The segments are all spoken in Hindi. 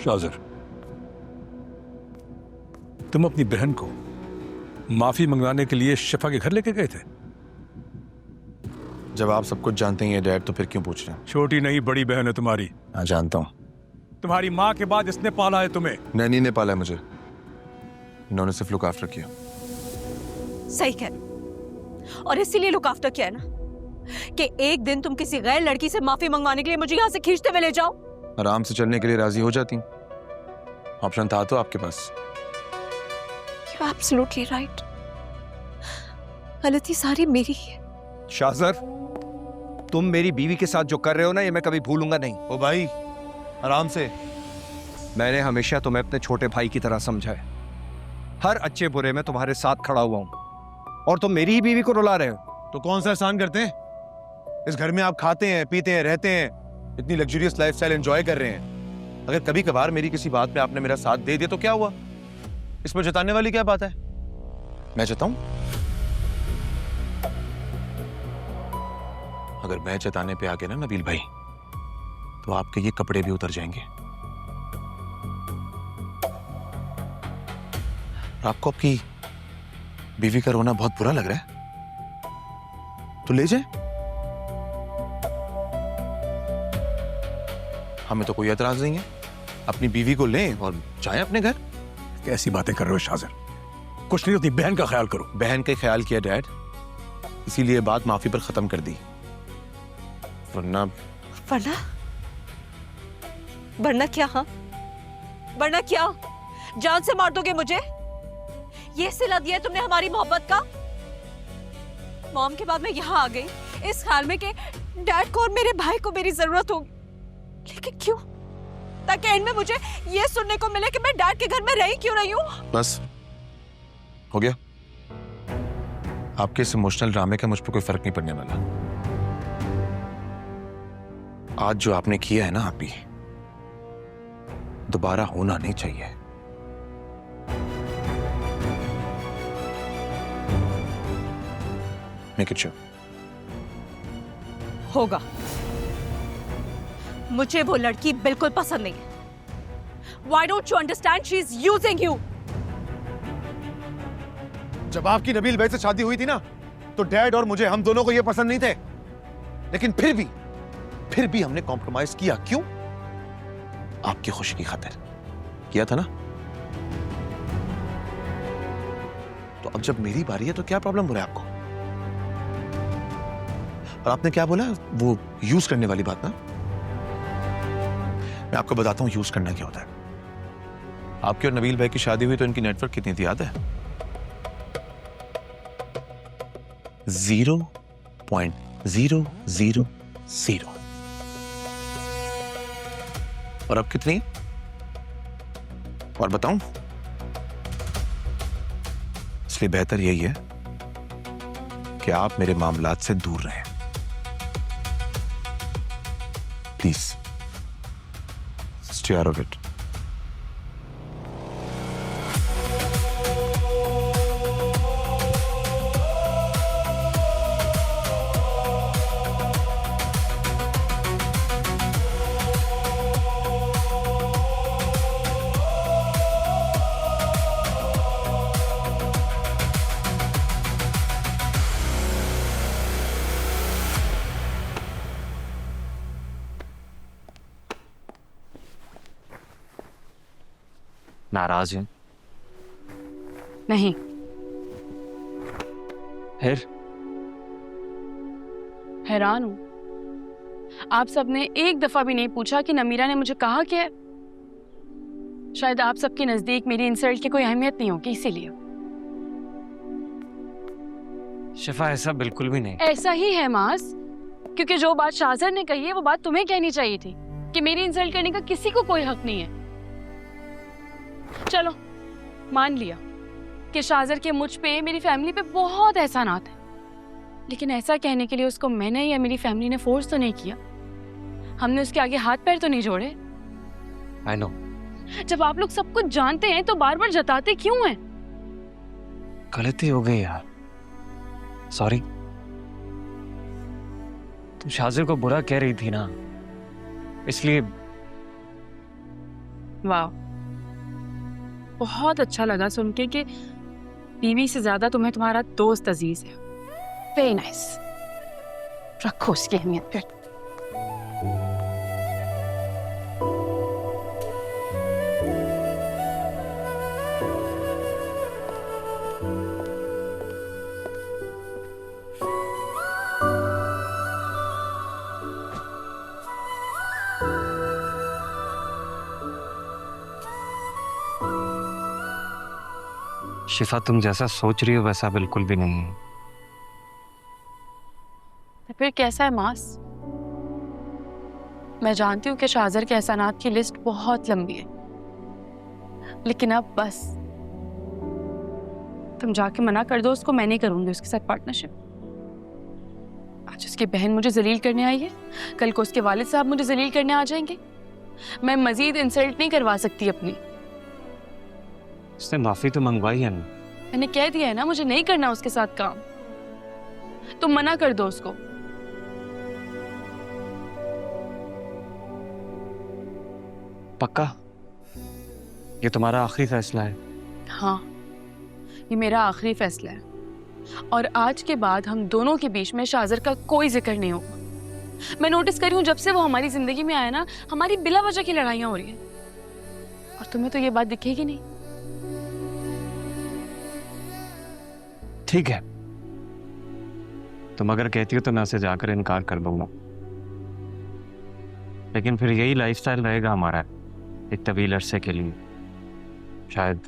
शाज़र, तुम अपनी बहन को माफी मंगवाने के लिए शिफा के घर लेके गए थे? जब आप सब कुछ जानते हैं डैड, तो फिर क्यों पूछ रहे हैं? छोटी नहीं बड़ी बहन है तुम्हारी। हाँ जानता हूँ। तुम्हारी माँ के बाद इसने पाला है तुम्हें। नैनी ने पाला है मुझे, इन्होंने सिर्फ लुक आफ्टर किया। सही कह, और इसीलिए लुक आफ्टर किया है ना कि एक दिन तुम किसी गैर लड़की से माफी मंगवाने के लिए मुझे यहाँ से खींचते हुए ले जाओ। आराम से चलने के लिए राजी हो जाती, ऑप्शन था तो आपके पास। You're absolutely right. गलती सारी मेरी है। शाज़र, तुम मेरी बीवी के साथ जो कर रहे हो ना, ये मैं कभी भूलूंगा नहीं। ओ भाई आराम से। मैंने हमेशा तुम्हें अपने छोटे भाई की तरह समझा है। हर अच्छे बुरे में तुम्हारे साथ खड़ा हुआ हूं, और तुम मेरी ही बीवी को रुला रहे हो। तो कौन सा एहसान करते हैं? इस घर में आप खाते हैं, पीते हैं, रहते हैं, इतनी लग्जरियस लाइफस्टाइल एंजॉय कर रहे हैं। अगर कभी कभार मेरी किसी बात पे आपने मेरा साथ दे दिया तो क्या हुआ? इसमें जताने वाली क्या बात है? मैं जताऊं? अगर मैं जताने पे आ गया ना नबील भाई, तो आपके ये कपड़े भी उतर जाएंगे। आपको आपकी बीवी का रोना बहुत बुरा लग रहा है, तो ले जाए, हमें तो कोई एतराज नहीं है। अपनी बीवी को लें और जाएं अपने घर। कैसी बातें कर रहे हो शाज़र? कुछ नहीं, अपनी बहन का ख्याल करो। बहन का ख्याल किया डैड, इसीलिए बात माफी पर खत्म कर दी, वरना वरना क्या? हाँ, वरना क्या? जान से मार दोगे मुझे? ये सिला दिया तुमने हमारी मोहब्बत का। मॉम के बाद मैं यहाँ आ गई इस ख्याल में कि डैड को और मेरे भाई को मेरी जरूरत होगी, लेकिन क्यों? ताकि एंड में मुझे ये सुनने को मिले कि मैं डैड के घर में रही क्यों नहीं हूँ। बस हो गया। आपके इस इमोशनल ड्रामे का मुझ पर कोई फर्क नहीं पड़ने वाला। आज जो आपने किया है ना, आप ही दोबारा होना नहीं चाहिए। Make it sure. होगा। मुझे वो लड़की बिल्कुल पसंद नहीं है। Why don't you understand? She is using you. जब आपकी नबील भाई से शादी हुई थी ना, तो डैड और मुझे, हम दोनों को ये पसंद नहीं थे, लेकिन फिर भी हमने कॉम्प्रोमाइज किया। क्यों? आपकी खुशी की खातिर किया था ना। तो अब जब मेरी बारी है तो क्या प्रॉब्लम हो रहा है आपको? और आपने क्या बोला, वो यूज करने वाली बात ना? मैं आपको बताता हूं यूज करना क्या होता है। आपके और नबील भाई की शादी हुई तो इनकी नेटवर्क कितनी थी याद है? 0.000। और अब कितनी? और बताऊं? इसलिए बेहतर यही है कि आप मेरे मामलात से दूर रहें। Please stay out of it. नाराज हैं? नहीं। फिर? हैरान हूं, आप सबने एक दफा भी नहीं पूछा कि नमीरा ने मुझे कहा क्या है। शायद आप सबके नजदीक मेरी इंसल्ट की कोई अहमियत नहीं होगी, इसीलिए। शिफा ऐसा बिल्कुल भी नहीं। ऐसा ही है मास, क्योंकि जो बात शाज़र ने कही है वो बात तुम्हें कहनी चाहिए थी कि मेरी इंसल्ट करने का किसी को कोई हक नहीं है। चलो मान लिया कि शाज़र के मुझ पे, मेरी फैमिली पे बहुत एहसानात है, लेकिन ऐसा कहने के लिए उसको मैंने या मेरी फैमिली ने फोर्स तो नहीं किया। हमने उसके आगे हाथ पैर तो नहीं जोड़े। I know. जब आप लोग सब कुछ जानते हैं तो बार बार जताते क्यों हैं? गलती हो गई यार, सॉरी। तुम शाज़र को बुरा कह रही थी ना, इसलिए वाह, बहुत अच्छा लगा सुन के कि बीवी से ज्यादा तुम्हें तुम्हारा दोस्त अजीज है। Very nice. रखो उसकी अहमियत पे। शिफा, तुम जैसा सोच रही हो वैसा बिल्कुल भी नहीं है। तो फिर कैसा है मास? मैं जानती हूँ कि शाहजर के एहसानात की लिस्ट बहुत लंबी है, लेकिन अब बस तुम जाके मना कर दो उसको। मैं नहीं करूंगी उसके साथ पार्टनरशिप। आज उसकी बहन मुझे जलील करने आई है, कल को उसके वालिद साहब मुझे जलील करने आ जाएंगे। मैं मजीद इंसल्ट नहीं करवा सकती अपनी। उसने माफी तो मंगवाई है ना। मैंने कह दिया है ना, मुझे नहीं करना उसके साथ काम। तुम मना कर दो उसको। पक्का? ये तुम्हारा आखिरी फैसला है? हाँ, ये मेरा आखिरी फैसला है और आज के बाद हम दोनों के बीच में शाहजर का कोई जिक्र नहीं होगा। मैं नोटिस करी हूँ जब से वो हमारी जिंदगी में आया ना, हमारी बिला वजह की लड़ाइयाँ हो रही हैं और तुम्हें तो ये बात दिखेगी नहीं। ठीक है, तुम अगर कहती हो तो मैं उसे जाकर इनकार कर दूंगा, लेकिन फिर यही लाइफस्टाइल रहेगा हमारा एक तवील अरसे के लिए, शायद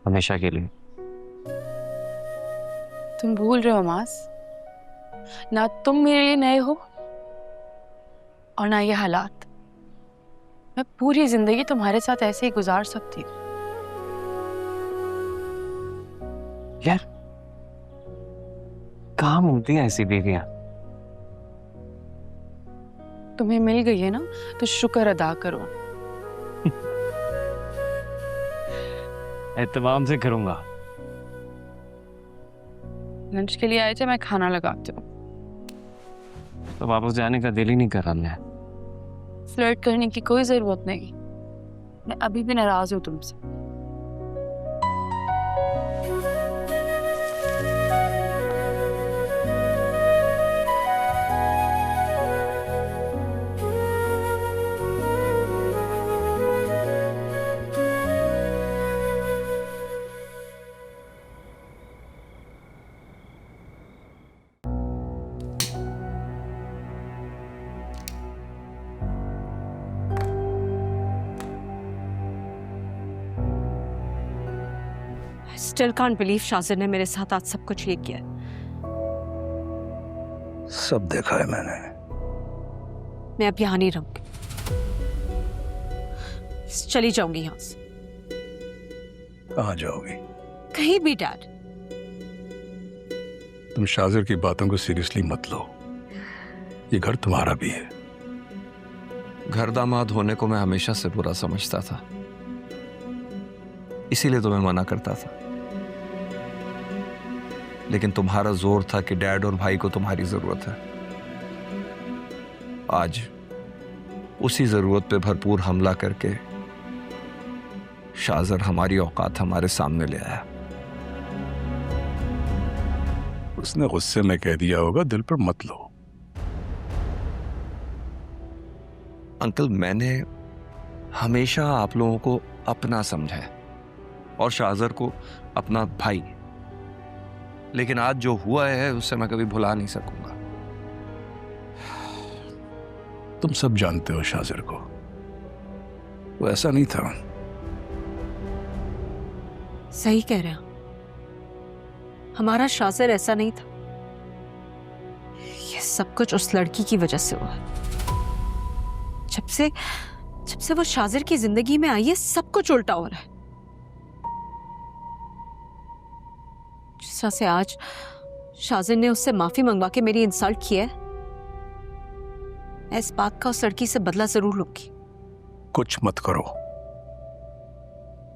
हमेशा के लिए। तुम भूल रहे हो मास, ना तुम मेरे लिए नए हो और ना ये हालात। मैं पूरी जिंदगी तुम्हारे साथ ऐसे ही गुजार सकती हूँ। यार, कहाँ मिलती हैं ऐसी बीवियां? तुम्हें मिल गई है ना, तो शुक्र अदा करो। एहतमाम से करूंगा। लंच के लिए आए थे, मैं खाना लगाती हूँ। तो वापस जाने का दिल ही नहीं कर रहा मैं। फ्लर्ट करने की कोई जरूरत नहीं, मैं अभी भी नाराज हूँ तुमसे। स्टिल कांट बिलीव शाहजर ने मेरे साथ आज सब कुछ ये किया। सब देखा है मैंने। मैं अब यहां नहीं रहूंगी, चली जाऊंगी यहां से। कहाँ जाओगी? कहीं भी डैड। तुम शाहजर की बातों को सीरियसली मत लो, ये घर तुम्हारा भी है। घर दामाद होने को मैं हमेशा से बुरा समझता था, इसीलिए तुम्हें मना करता था। लेकिन तुम्हारा जोर था कि डैड और भाई को तुम्हारी जरूरत है। आज उसी जरूरत पे भरपूर हमला करके शाहजर हमारी औकात हमारे सामने ले आया। उसने गुस्से में कह दिया होगा, दिल पर मत लो। अंकल, मैंने हमेशा आप लोगों को अपना समझा है और शाहजर को अपना भाई, लेकिन आज जो हुआ है उससे मैं कभी भुला नहीं सकूंगा। तुम सब जानते हो शाहजर को, वो ऐसा नहीं था। सही कह रहे हो, हमारा शाहजर ऐसा नहीं था। ये सब कुछ उस लड़की की वजह से हुआ। जब से वो शाहजर की जिंदगी में आई है, सब कुछ उल्टा हो रहा है। जिस तरह से आज शाहजर ने उससे माफी मंगवा के मेरी इंसल्ट की है, मैं इस बात का उस लड़की से बदला जरूर लूंगी। कुछ मत करो,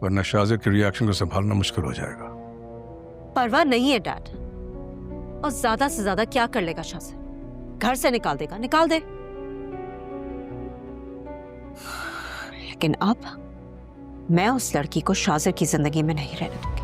वरना शाहजर के रिएक्शन को संभालना मुश्किल हो जाएगा। परवाह नहीं है डैड, और ज्यादा से ज्यादा क्या कर लेगा शाहजर? घर से निकाल देगा, निकाल दे। लेकिन अब मैं उस लड़की को शाज़र की जिंदगी में नहीं रहने दूंगी।